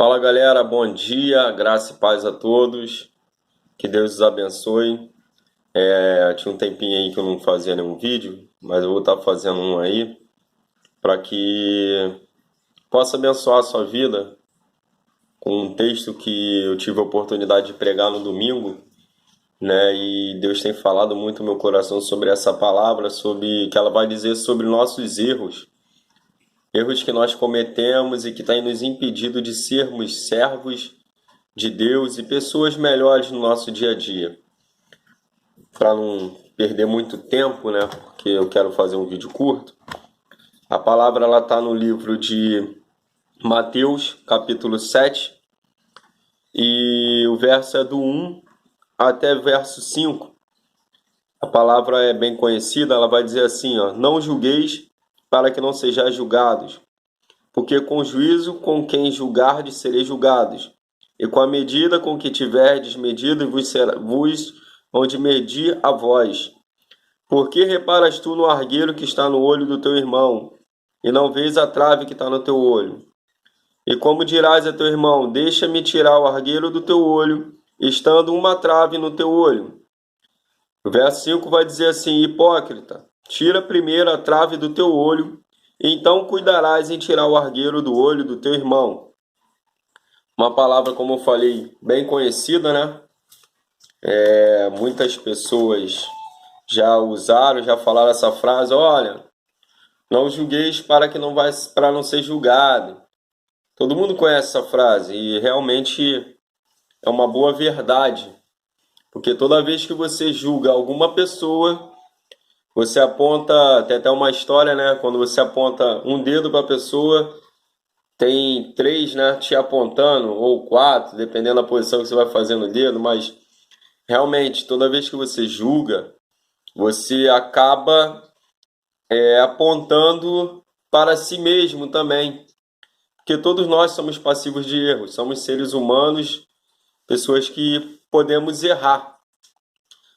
Fala galera, bom dia, graça e paz a todos, que Deus os abençoe. Tinha um tempinho aí que eu não fazia nenhum vídeo, mas eu vou estar fazendo um aí para que possa abençoar a sua vida com um texto que eu tive a oportunidade de pregar no domingo, né? E Deus tem falado muito no meu coração sobre essa palavra, sobre que ela vai dizer sobre nossos erros que nós cometemos e que tem nos impedido de sermos servos de Deus e pessoas melhores no nosso dia a dia. Para não perder muito tempo, né? Porque eu quero fazer um vídeo curto. A palavra ela está no livro de Mateus, capítulo 7, e o verso é do 1 até verso 5. A palavra é bem conhecida, ela vai dizer assim, ó: Não julgueis para que não sejais julgados, porque com juízo com quem julgardes sereis julgados, e com a medida com que tiverdes medido vos hão de medir a vós. Por que reparas tu no argueiro que está no olho do teu irmão, e não vês a trave que está no teu olho? E como dirás a teu irmão: Deixa-me tirar o argueiro do teu olho, estando uma trave no teu olho? O verso 5 vai dizer assim: Hipócrita, tira primeiro a trave do teu olho, e então cuidarás em tirar o argueiro do olho do teu irmão. Uma palavra, como eu falei, bem conhecida, né? Muitas pessoas já usaram, já falaram essa frase: olha, não julgueis para não ser julgado. Todo mundo conhece essa frase e realmente é uma boa verdade, porque toda vez que você julga alguma pessoa, você aponta, tem até uma história, né? Quando você aponta um dedo para a pessoa, tem três, né, te apontando, ou quatro, dependendo da posição que você vai fazer no dedo, mas realmente, toda vez que você julga, você acaba apontando para si mesmo também. Porque todos nós somos passivos de erros, somos seres humanos, pessoas que podemos errar.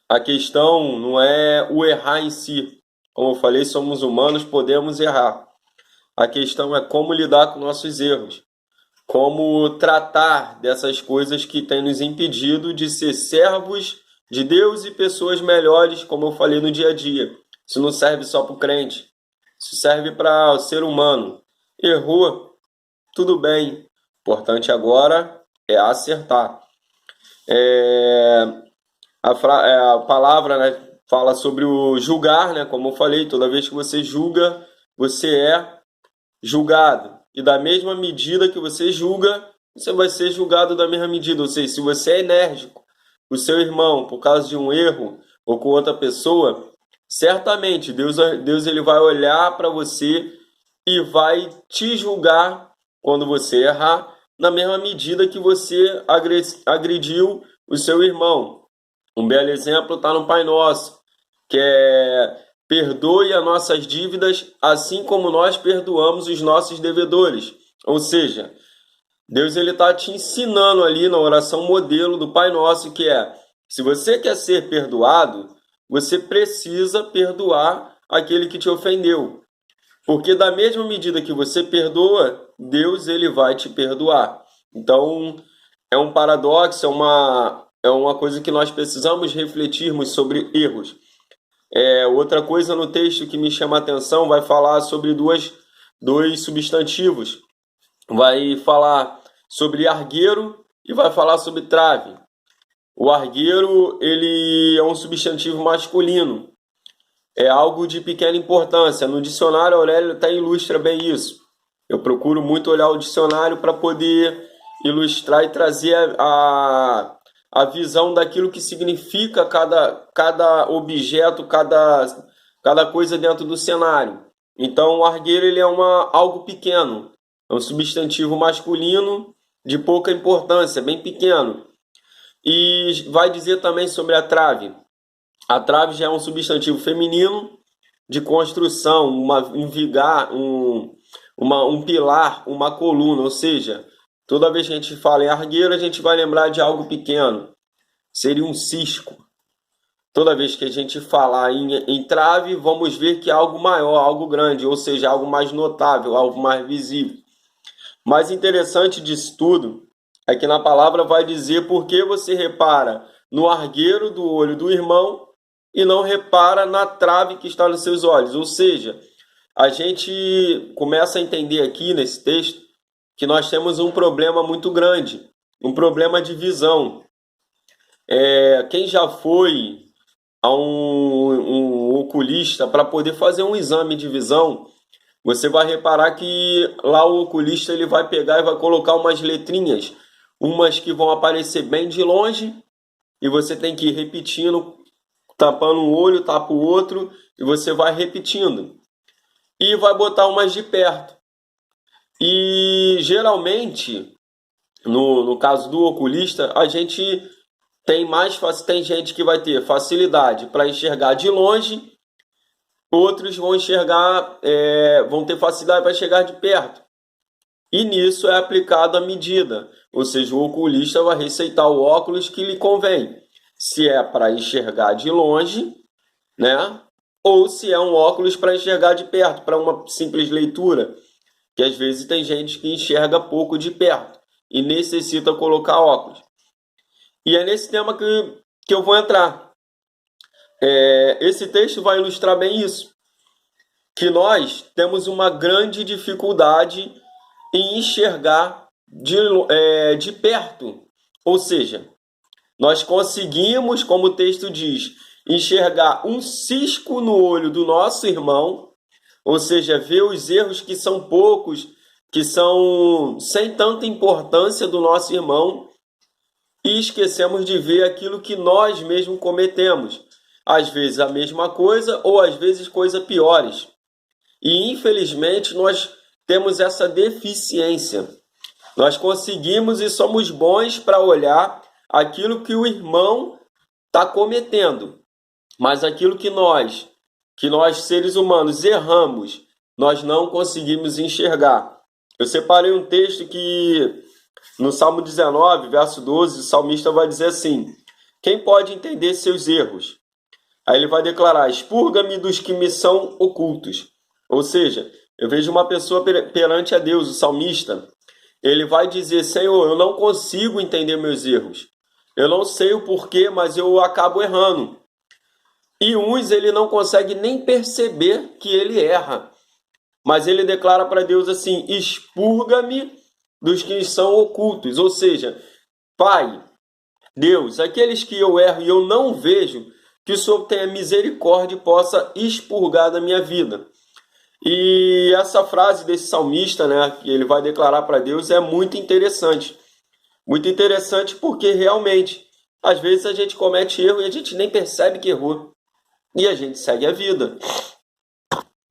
A questão não é o errar em si. Como eu falei, somos humanos, podemos errar. A questão é como lidar com nossos erros. Como tratar dessas coisas que têm nos impedido de ser servos de Deus e pessoas melhores, como eu falei no dia a dia. Isso não serve só para o crente, isso serve para o ser humano. Errou, tudo bem. O importante agora é acertar. A palavra, né, fala sobre o julgar, né? Como eu falei, toda vez que você julga, você é julgado. E da mesma medida que você julga, você vai ser julgado da mesma medida. Ou seja, se você é enérgico, o seu irmão, por causa de um erro ou com outra pessoa, certamente Deus ele vai olhar para você e vai te julgar quando você errar, na mesma medida que você agrediu o seu irmão. Um belo exemplo está no Pai Nosso, que é: perdoe as nossas dívidas, assim como nós perdoamos os nossos devedores. Ou seja, Deus ele está te ensinando ali na oração modelo do Pai Nosso, que é: se você quer ser perdoado, você precisa perdoar aquele que te ofendeu. Porque da mesma medida que você perdoa, Deus ele vai te perdoar. Então, é um paradoxo, é uma coisa que nós precisamos refletirmos sobre erros. Outra coisa no texto que me chama a atenção vai falar sobre dois substantivos. Vai falar sobre argueiro e vai falar sobre trave. O argueiro ele é um substantivo masculino. É algo de pequena importância. No dicionário, Aurélio até ilustra bem isso. Eu procuro muito olhar o dicionário para poder ilustrar e trazer a visão daquilo que significa cada objeto, cada coisa dentro do cenário. Então, o argueiro ele é algo pequeno, é um substantivo masculino de pouca importância, bem pequeno. E vai dizer também sobre a trave. A trave já é um substantivo feminino de construção, um vigar, um pilar, uma coluna, ou seja, toda vez que a gente fala em argueiro, a gente vai lembrar de algo pequeno. Seria um cisco. Toda vez que a gente falar em trave, vamos ver que é algo maior, algo grande, ou seja, algo mais notável, algo mais visível. mais interessante disso tudo é que na palavra vai dizer por que você repara no argueiro do olho do irmão e não repara na trave que está nos seus olhos. Ou seja, a gente começa a entender aqui nesse texto que nós temos um problema muito grande, um problema de visão. Quem já foi a um oculista para poder fazer um exame de visão, você vai reparar que lá o oculista ele vai pegar e vai colocar umas letrinhas, umas que vão aparecer bem de longe, e você tem que ir repetindo, tapando um olho, tapa o outro, e você vai repetindo. E vai botar umas de perto. E geralmente, no caso do oculista, a gente tem gente que vai ter facilidade para enxergar de longe, outros vão vão ter facilidade para enxergar de perto. E nisso é aplicado a medida, ou seja, o oculista vai receitar o óculos que lhe convém, se é para enxergar de longe, né? Ou se é um óculos para enxergar de perto, para uma simples leitura, que às vezes tem gente que enxerga pouco de perto e necessita colocar óculos. E é nesse tema que eu vou entrar. Esse texto vai ilustrar bem isso, que nós temos uma grande dificuldade em enxergar de perto. Ou seja, nós conseguimos, como o texto diz, enxergar um cisco no olho do nosso irmão, ou seja, ver os erros que são poucos, que são sem tanta importância do nosso irmão, e esquecemos de ver aquilo que nós mesmos cometemos. Às vezes a mesma coisa, ou às vezes coisas piores. E infelizmente nós temos essa deficiência. Nós conseguimos e somos bons para olhar aquilo que o irmão está cometendo. Mas aquilo que nós seres humanos erramos, nós não conseguimos enxergar. Eu separei um texto que no Salmo 19, verso 12, o salmista vai dizer assim: quem pode entender seus erros? Aí ele vai declarar: expurga-me dos que me são ocultos. Ou seja, eu vejo uma pessoa perante a Deus, o salmista, ele vai dizer: Senhor, eu não consigo entender meus erros. Eu não sei o porquê, mas eu acabo errando. E uns ele não consegue nem perceber que ele erra. Mas ele declara para Deus assim: expurga-me dos que são ocultos. Ou seja, Pai, Deus, aqueles que eu erro e eu não vejo, que o Senhor tenha misericórdia e possa expurgar da minha vida. E essa frase desse salmista, né, que ele vai declarar para Deus, é muito interessante. Muito interessante porque realmente, às vezes a gente comete erro e a gente nem percebe que errou. E a gente segue a vida.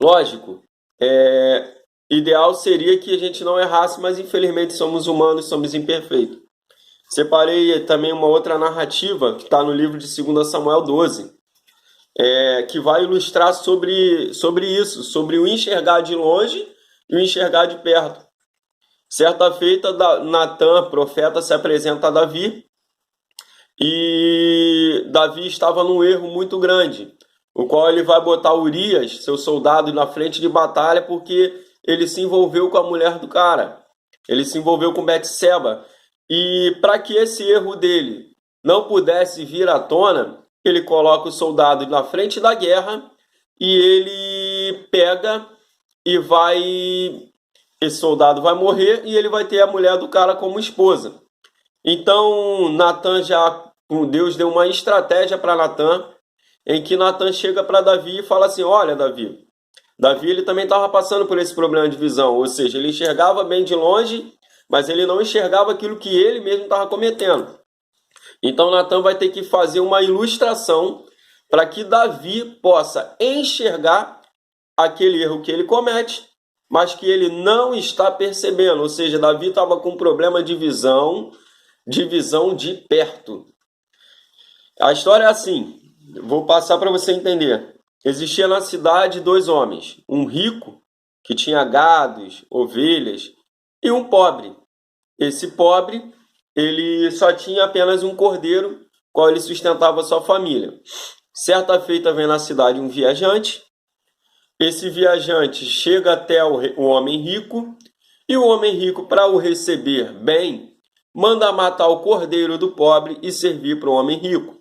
Lógico, ideal seria que a gente não errasse, mas infelizmente somos humanos, somos imperfeitos. Separei também uma outra narrativa que está no livro de 2 Samuel 12, que vai ilustrar sobre isso, sobre o enxergar de longe e o enxergar de perto. Certa feita, Natã, profeta, se apresenta a Davi, e Davi estava num erro muito grande, o qual ele vai botar Urias, seu soldado, na frente de batalha, porque ele se envolveu com a mulher do cara. Ele se envolveu com Betseba. E para que esse erro dele não pudesse vir à tona, ele coloca o soldado na frente da guerra e ele pega e vai... Esse soldado vai morrer e ele vai ter a mulher do cara como esposa. Então, Deus deu uma estratégia para Natã, em que Natã chega para Davi e fala assim: olha, Davi ele também estava passando por esse problema de visão, ou seja, ele enxergava bem de longe, mas ele não enxergava aquilo que ele mesmo estava cometendo. Então Natã vai ter que fazer uma ilustração para que Davi possa enxergar aquele erro que ele comete, mas que ele não está percebendo. Ou seja, Davi estava com um problema de visão de perto. A história é assim, vou passar para você entender. Existia na cidade 2 homens, um rico, que tinha gados, ovelhas, e um pobre. Esse pobre, ele só tinha apenas um cordeiro, qual ele sustentava sua família. Certa feita vem na cidade um viajante. Esse viajante chega até o homem rico E o homem rico, para o receber bem, manda matar o cordeiro do pobre e servir para o homem rico.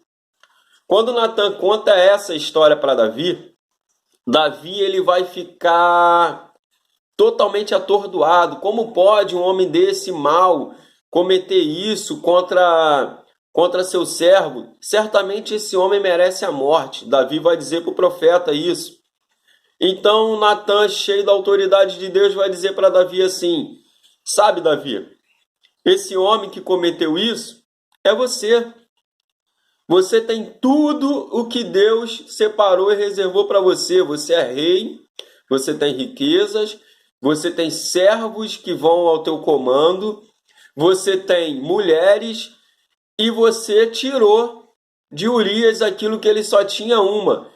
Quando Natan conta essa história para Davi, Davi ele vai ficar totalmente atordoado. Como pode um homem desse mal cometer isso contra seu servo? Certamente esse homem merece a morte. Davi vai dizer para o profeta isso. Então Natan, cheio da autoridade de Deus, vai dizer para Davi assim: sabe, Davi, esse homem que cometeu isso é você. Você tem tudo o que Deus separou e reservou para você. Você é rei, você tem riquezas, você tem servos que vão ao teu comando, você tem mulheres e você tirou de Urias aquilo que ele só tinha uma.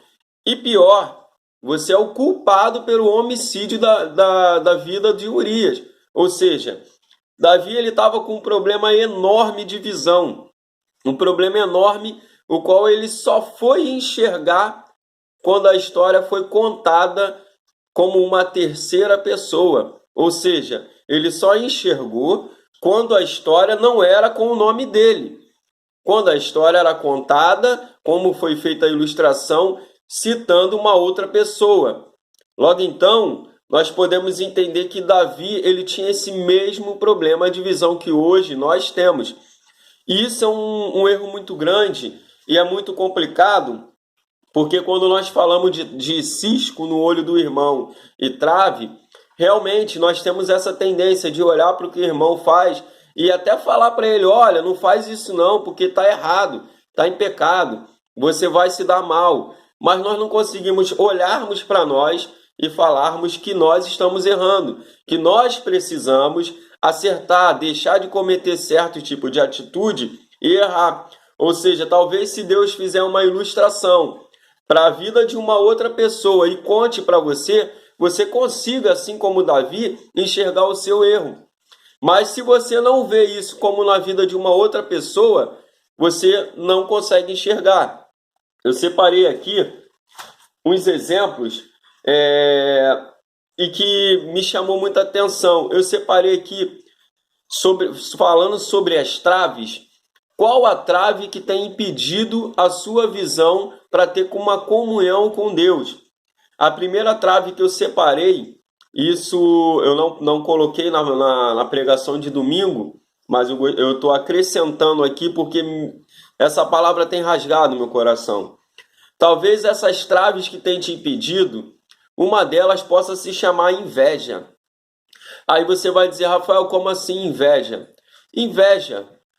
E pior, você é o culpado pelo homicídio da vida de Urias. Ou seja, Davi ele estava com um problema enorme de visão. Um problema enorme, o qual ele só foi enxergar quando a história foi contada como uma terceira pessoa. Ou seja, ele só enxergou quando a história não era com o nome dele. Quando a história era contada, como foi feita a ilustração, citando uma outra pessoa. Logo então, nós podemos entender que Davi ele tinha esse mesmo problema de visão que hoje nós temos. E isso é um erro muito grande e é muito complicado, porque quando nós falamos de cisco no olho do irmão e trave, realmente nós temos essa tendência de olhar para o que o irmão faz e até falar para ele: olha, não faz isso não, porque está errado, está em pecado, você vai se dar mal. Mas nós não conseguimos olharmos para nós e falarmos que nós estamos errando, que nós precisamos acertar, deixar de cometer certo tipo de atitude e errar. Ou seja, talvez se Deus fizer uma ilustração para a vida de uma outra pessoa e conte para você, você consiga, assim como Davi, enxergar o seu erro. Mas se você não vê isso como na vida de uma outra pessoa, você não consegue enxergar. Eu separei aqui uns exemplos e que me chamou muita atenção. Eu separei aqui falando sobre as traves. Qual a trave que tem impedido a sua visão para ter uma comunhão com Deus? A primeira trave que eu separei, isso eu não coloquei na pregação de domingo, mas eu estou acrescentando aqui porque essa palavra tem rasgado meu coração. Talvez essas traves que têm te impedido, uma delas possa se chamar inveja. Aí você vai dizer: Rafael, como assim inveja?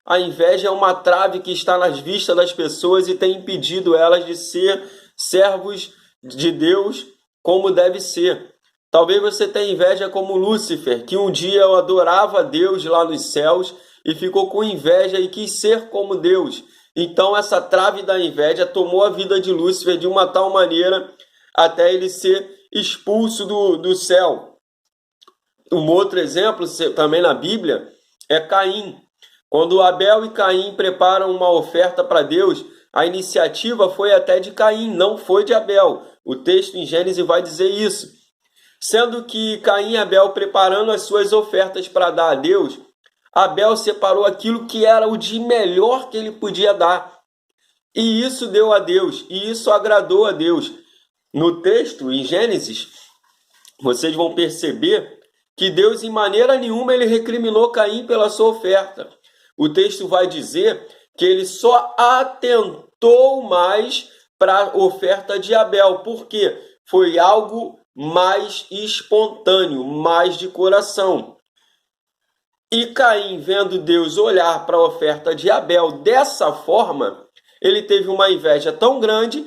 A inveja é uma trave que está nas vistas das pessoas e tem impedido elas de ser servos de Deus como deve ser. Talvez você tenha inveja como Lúcifer, que um dia adorava a Deus lá nos céus e ficou com inveja e quis ser como Deus. Então essa trave da inveja tomou a vida de Lúcifer de uma tal maneira até ele ser expulso do céu. Um outro exemplo, também na Bíblia, é Caim. Quando Abel e Caim preparam uma oferta para Deus, a iniciativa foi até de Caim, não foi de Abel. O texto em Gênesis vai dizer isso. Sendo que Caim e Abel preparando as suas ofertas para dar a Deus, Abel separou aquilo que era o de melhor que ele podia dar. E isso deu a Deus, e isso agradou a Deus. No texto, em Gênesis, vocês vão perceber que Deus, em maneira nenhuma, ele recriminou Caim pela sua oferta. O texto vai dizer que ele só atentou mais para a oferta de Abel, porque foi algo mais espontâneo, mais de coração. E Caim, vendo Deus olhar para a oferta de Abel dessa forma, ele teve uma inveja tão grande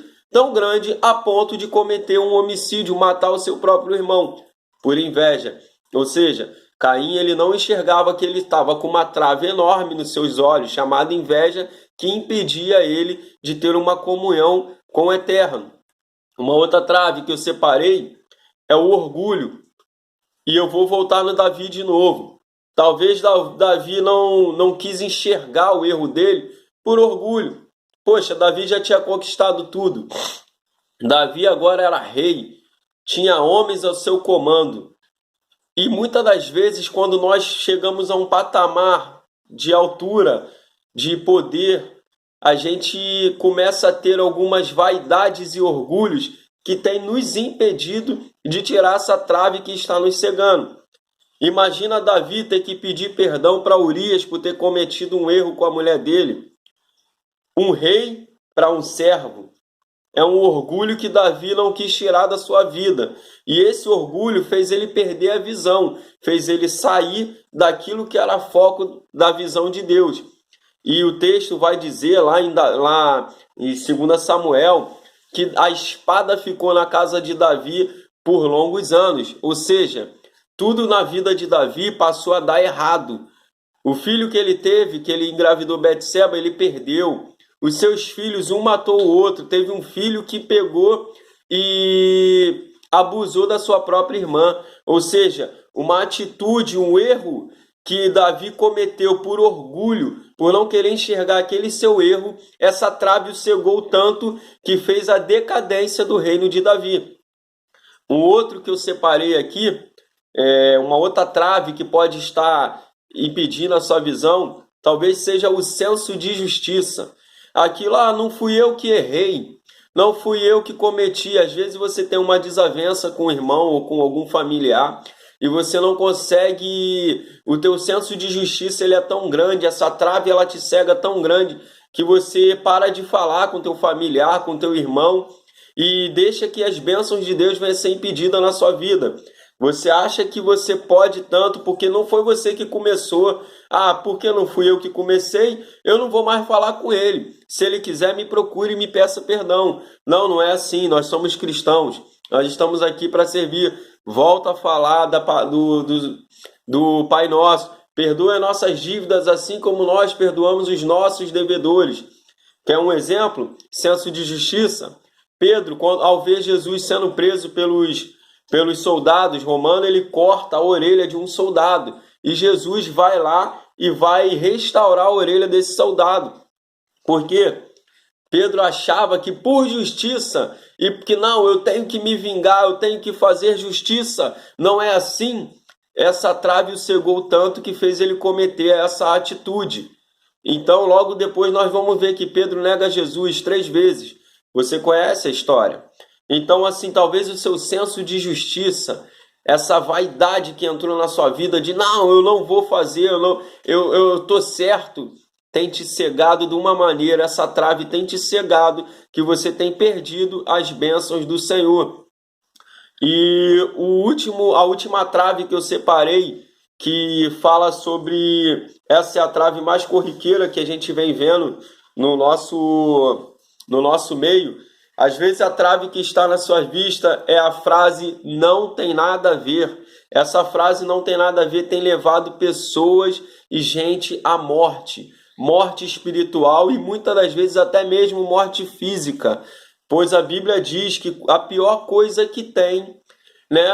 a ponto de cometer um homicídio, matar o seu próprio irmão, por inveja. Ou seja, Caim ele não enxergava que ele estava com uma trave enorme nos seus olhos, chamada inveja, que impedia ele de ter uma comunhão com o Eterno. Uma outra trave que eu separei é o orgulho. E eu vou voltar no Davi de novo. Talvez Davi não quis enxergar o erro dele por orgulho. Poxa, Davi já tinha conquistado tudo. Davi agora era rei, tinha homens ao seu comando. E muitas das vezes, quando nós chegamos a um patamar de altura, de poder, a gente começa a ter algumas vaidades e orgulhos que têm nos impedido de tirar essa trave que está nos cegando. Imagina Davi ter que pedir perdão para Urias por ter cometido um erro com a mulher dele. Um rei para um servo. É um orgulho que Davi não quis tirar da sua vida. E esse orgulho fez ele perder a visão, fez ele sair daquilo que era foco da visão de Deus. E o texto vai dizer lá em 2 Samuel que a espada ficou na casa de Davi por longos anos. Ou seja, tudo na vida de Davi passou a dar errado. O filho que ele teve, que ele engravidou Betseba, ele perdeu. Os seus filhos, um matou o outro. Teve um filho que pegou e abusou da sua própria irmã. Ou seja, uma atitude, um erro que Davi cometeu por orgulho, por não querer enxergar aquele seu erro, essa trave o cegou tanto que fez a decadência do reino de Davi. Um outro que eu separei aqui, uma outra trave que pode estar impedindo a sua visão, talvez seja o senso de justiça. Aquilo, não fui eu que errei, não fui eu que cometi. Às vezes você tem uma desavença com o irmão ou com algum familiar e você não consegue, o teu senso de justiça ele é tão grande, essa trave ela te cega tão grande que você para de falar com teu familiar, com teu irmão e deixa que as bênçãos de Deus venham a ser impedidas na sua vida. Você acha que você pode tanto porque não foi você que começou. Porque não fui eu que comecei, eu não vou mais falar com ele. Se ele quiser, me procure e me peça perdão. Não, não é assim. Nós somos cristãos. Nós estamos aqui para servir. Volta a falar do Pai Nosso. Perdoa as nossas dívidas assim como nós perdoamos os nossos devedores. Quer um exemplo? Senso de justiça. Pedro, ao ver Jesus sendo preso pelos soldados romanos, ele corta a orelha de um soldado. E Jesus vai lá e vai restaurar a orelha desse soldado. Porque Pedro achava que por justiça, e que não, eu tenho que me vingar, eu tenho que fazer justiça. Não é assim. Essa trave o cegou tanto que fez ele cometer essa atitude. Então, logo depois, nós vamos ver que Pedro nega Jesus 3 vezes. Você conhece a história? Então, assim, talvez o seu senso de justiça, essa vaidade que entrou na sua vida de não, eu não vou fazer, eu tô certo, tem te cegado de uma maneira, essa trave tem te cegado, que você tem perdido as bênçãos do Senhor. E a última trave que eu separei, que fala sobre, essa é a trave mais corriqueira que a gente vem vendo no nosso meio. Às vezes a trave que está na sua vista é a frase não tem nada a ver. Essa frase não tem nada a ver tem levado pessoas e gente à morte. Morte espiritual e muitas das vezes até mesmo morte física. Pois a Bíblia diz que a pior coisa que tem, né,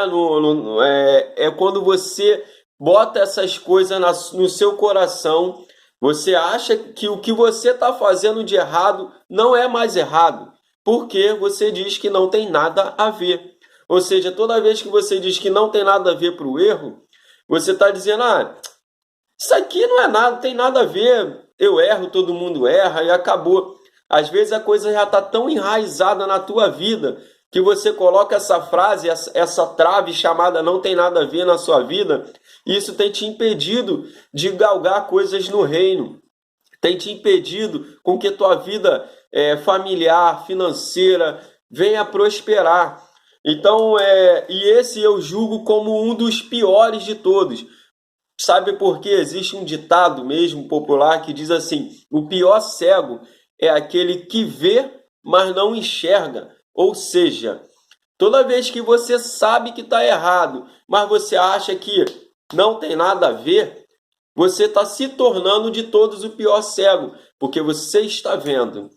é quando você bota essas coisas no seu coração. Você acha que o que você está fazendo de errado não é mais errado. Porque você diz que não tem nada a ver. Ou seja, toda vez que você diz que não tem nada a ver para o erro, você está dizendo, isso aqui não é nada, não tem nada a ver, eu erro, todo mundo erra e acabou. Às vezes a coisa já está tão enraizada na tua vida que você coloca essa frase, essa trave chamada não tem nada a ver na sua vida, e isso tem te impedido de galgar coisas no reino. Tem te impedido com que tua vida familiar, financeira, venha prosperar. Então, e esse eu julgo como um dos piores de todos. Sabe por quê? Existe um ditado mesmo popular que diz assim, o pior cego é aquele que vê, mas não enxerga. Ou seja, toda vez que você sabe que está errado, mas você acha que não tem nada a ver, você está se tornando de todos o pior cego, porque você está vendo.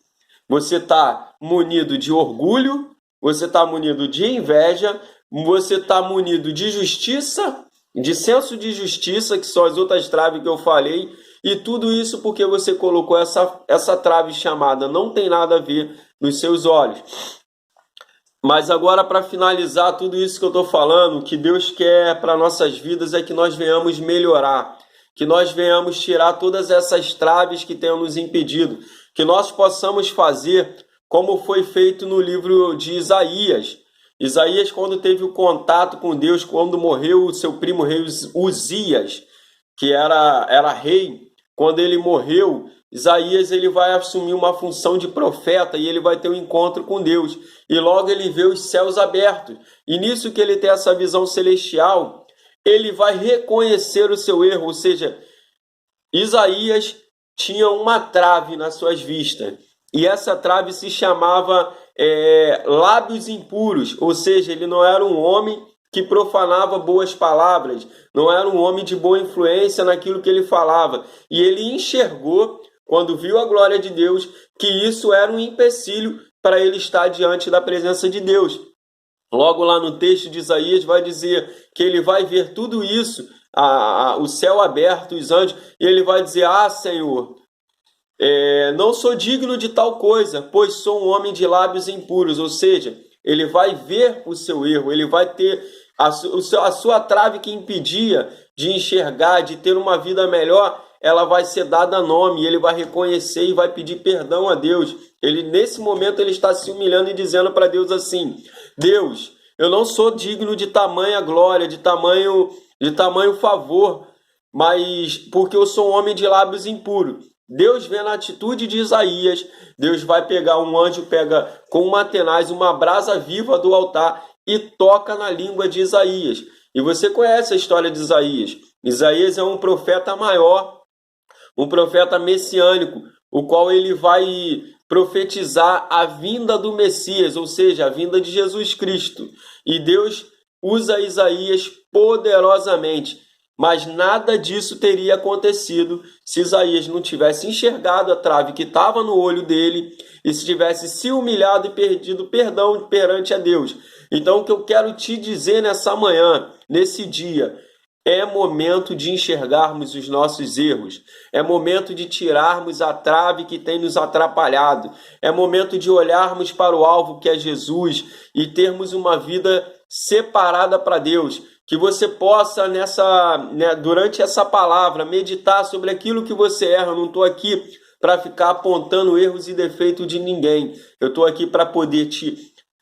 Você está munido de orgulho, você está munido de inveja, você está munido de justiça, de senso de justiça, que são as outras traves que eu falei, e tudo isso porque você colocou essa trave chamada não tem nada a ver nos seus olhos. Mas agora, para finalizar tudo isso que eu estou falando, o que Deus quer para nossas vidas é que nós venhamos melhorar, que nós venhamos tirar todas essas traves que tenham nos impedido, que nós possamos fazer como foi feito no livro de Isaías. Isaías, quando teve o contato com Deus, quando morreu o seu primo rei Uzias, que era rei, quando ele morreu, Isaías ele vai assumir uma função de profeta e ele vai ter um encontro com Deus. E logo ele vê os céus abertos. E nisso que ele tem essa visão celestial, ele vai reconhecer o seu erro. Ou seja, Isaías tinha uma trave nas suas vistas. E essa trave se chamava lábios impuros. Ou seja, ele não era um homem que profanava boas palavras. Não era um homem de boa influência naquilo que ele falava. E ele enxergou, quando viu a glória de Deus, que isso era um empecilho para ele estar diante da presença de Deus. Logo lá no texto de Isaías vai dizer que ele vai ver tudo isso, o céu aberto, os anjos, e ele vai dizer: ah, Senhor, não sou digno de tal coisa, pois sou um homem de lábios impuros. Ou seja, ele vai ver o seu erro, ele vai ter a sua trave que impedia de enxergar, de ter uma vida melhor, ela vai ser dada nome, ele vai reconhecer e vai pedir perdão a Deus. Ele, nesse momento, ele está se humilhando e dizendo para Deus assim: Deus, eu não sou digno de tamanha glória, de tamanho favor, mas porque eu sou um homem de lábios impuros. Deus vê na atitude de Isaías, Deus vai pegar um anjo, pega com uma tenaz uma brasa viva do altar e toca na língua de Isaías. E você conhece a história de Isaías. Isaías é um profeta maior, um profeta messiânico, o qual ele vai profetizar a vinda do Messias, ou seja, a vinda de Jesus Cristo. E Deus usa Isaías poderosamente, mas nada disso teria acontecido se Isaías não tivesse enxergado a trave que estava no olho dele e se tivesse se humilhado e pedido perdão perante a Deus. Então, o que eu quero te dizer nessa manhã, nesse dia, é momento de enxergarmos os nossos erros. É momento de tirarmos a trave que tem nos atrapalhado. É momento de olharmos para o alvo que é Jesus e termos uma vida separada para Deus. Que você possa, durante essa palavra, meditar sobre aquilo que você erra. Eu não estou aqui para ficar apontando erros e defeitos de ninguém. Eu estou aqui para poder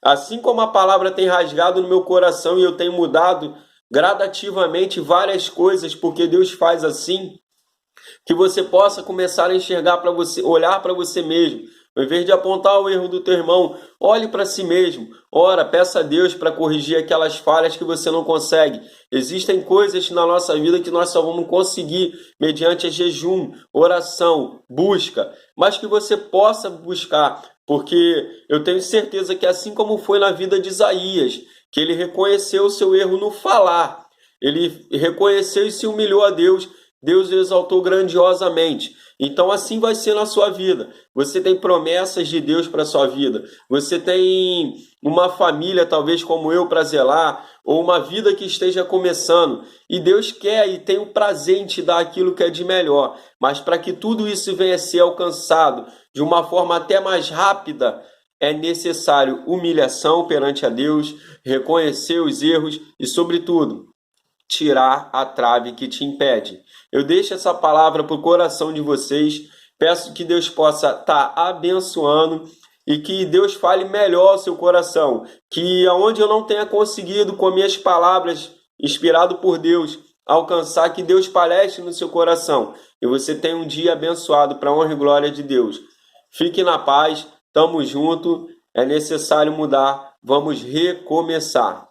assim como a palavra tem rasgado no meu coração e eu tenho mudado gradativamente várias coisas, porque Deus faz assim, que você possa começar a enxergar para você, olhar para você mesmo. Ao invés de apontar o erro do teu irmão, olhe para si mesmo. Ora, peça a Deus para corrigir aquelas falhas que você não consegue. Existem coisas na nossa vida que nós só vamos conseguir mediante jejum, oração, busca, mas que você possa buscar, porque eu tenho certeza que assim como foi na vida de Isaías, que ele reconheceu o seu erro no falar, ele reconheceu e se humilhou a Deus, Deus o exaltou grandiosamente. Então assim vai ser na sua vida. Você tem promessas de Deus para a sua vida. Você tem uma família, talvez como eu, para zelar, ou uma vida que esteja começando. E Deus quer e tem o prazer em te dar aquilo que é de melhor. Mas para que tudo isso venha a ser alcançado de uma forma até mais rápida, é necessário humilhação perante a Deus, reconhecer os erros e, sobretudo, tirar a trave que te impede. Eu deixo essa palavra para o coração de vocês. Peço que Deus possa estar abençoando e que Deus fale melhor ao seu coração. Que aonde eu não tenha conseguido, com minhas palavras, inspirado por Deus, alcançar, que Deus palestre no seu coração. E você tenha um dia abençoado para a honra e glória de Deus. Fique na paz, tamo junto, é necessário mudar, vamos recomeçar.